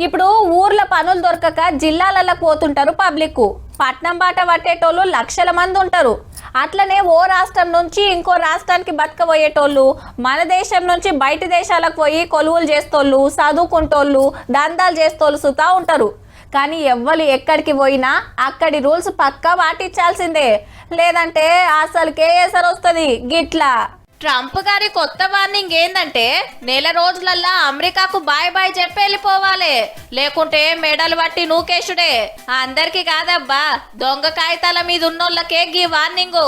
ఇప్పుడు ఊర్ల పనులు దొరకక జిల్లాలకు పోతుంటారు పబ్లిక్. పట్నం బాట పట్టేటోళ్ళు లక్షల మంది ఉంటారు. అట్లనే ఓ రాష్ట్రం నుంచి ఇంకో రాష్ట్రానికి బతకబోయేటోళ్ళు, మన దేశం నుంచి బయట దేశాలకు పోయి కొలువులు చేస్తోళ్ళు, చదువుకుంటోళ్ళు, దందాలు చేస్తోళ్ళు సుతా ఉంటారు. కానీ ఎవ్వరు ఎక్కడికి పోయినా అక్కడి రూల్స్ పక్కా పాటించాల్సిందే, లేదంటే అసలు కేసర్ వస్తుంది గిట్లా. ట్రంప్ గారి కొత్త వార్నింగ్ ఏందంటే నెల రోజులల్లా అమెరికాకు బాయ్ బాయ్ చెప్పి వెళ్ళిపోవాలి, లేకుంటే మెడలు పట్టి నూకేషుడే. అందరికి కాదబ్బా, దొంగ కాగితాల మీద ఉన్నోళ్ళకే గీ వార్నింగ్.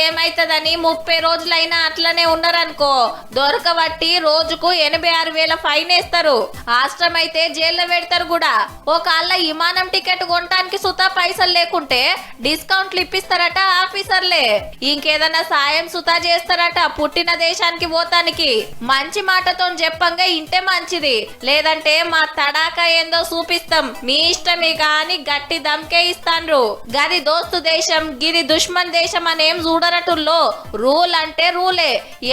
ఏమైతుందని 30 రోజులైనా అట్లనే ఉన్నారనుకో, దొరకబట్టి రోజుకు 86,000 ఫైన్ వేస్తారు. ఆశ్రమం అయితే జైల్లో పెడతారు కూడా. ఒకళ్ళ విమానం టికెట్ కొనడానికి సుతా పైసలు లేకుంటే డిస్కౌంట్లు ఇప్పిస్తారట ఆఫీసర్లే. ఇంకేదన్నా సాయం సుతా చేస్తారట పుట్టిన దేశానికి పోతానికి. మంచి మాటతో చెప్పంగా ఇంటే మంచిది, లేదంటే మా తడాక ఏందో చూపిస్తాం మీ ఇష్టమే గాని గట్టి దమ్కే ఇస్తాండ్రు. గది దోస్తు దేశం గిది దుష్మన్ దేశం అనేం చూడరటుల్లో. రూల్ అంటే రూలే,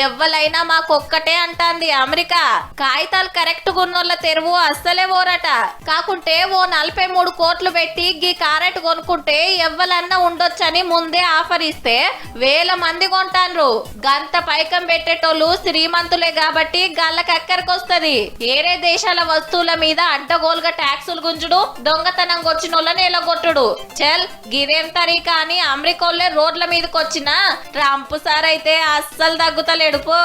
ఎవ్వలైనా మాకొక్కటే అంటాంది అమెరికా. కాగితాలు కరెక్ట్ గున్నోళ్ళ తెరువు అస్సలే ఓరట. కాకుంటే ఓ 43 కోట్లు పెట్టి గీ కారెట్ కొనుక్కుంటే ఎవ్వలన్నా ఉండొచ్చని ముందే ఆఫర్ ఇస్తే వేల మంది కొంటాండ్రు. గంత పైకం పెట్టేటోళ్ళు శ్రీమంతులే కాబట్టి గల్లకక్కరికొస్తది. ఏరే దేశాల వస్తువుల మీద అడ్డగోలుగా ట్యాక్సులు గుంజుడు, దొంగతనం వచ్చినోళ్ళని ఎలగొట్టుడు. చల్ గిదేం తరీకా అని అమెరికోళ్ళే రోడ్ల మీదకి వచ్చిన ట్రంప్ సార్ అయితే అస్సలు తగ్గుతలేడు పో.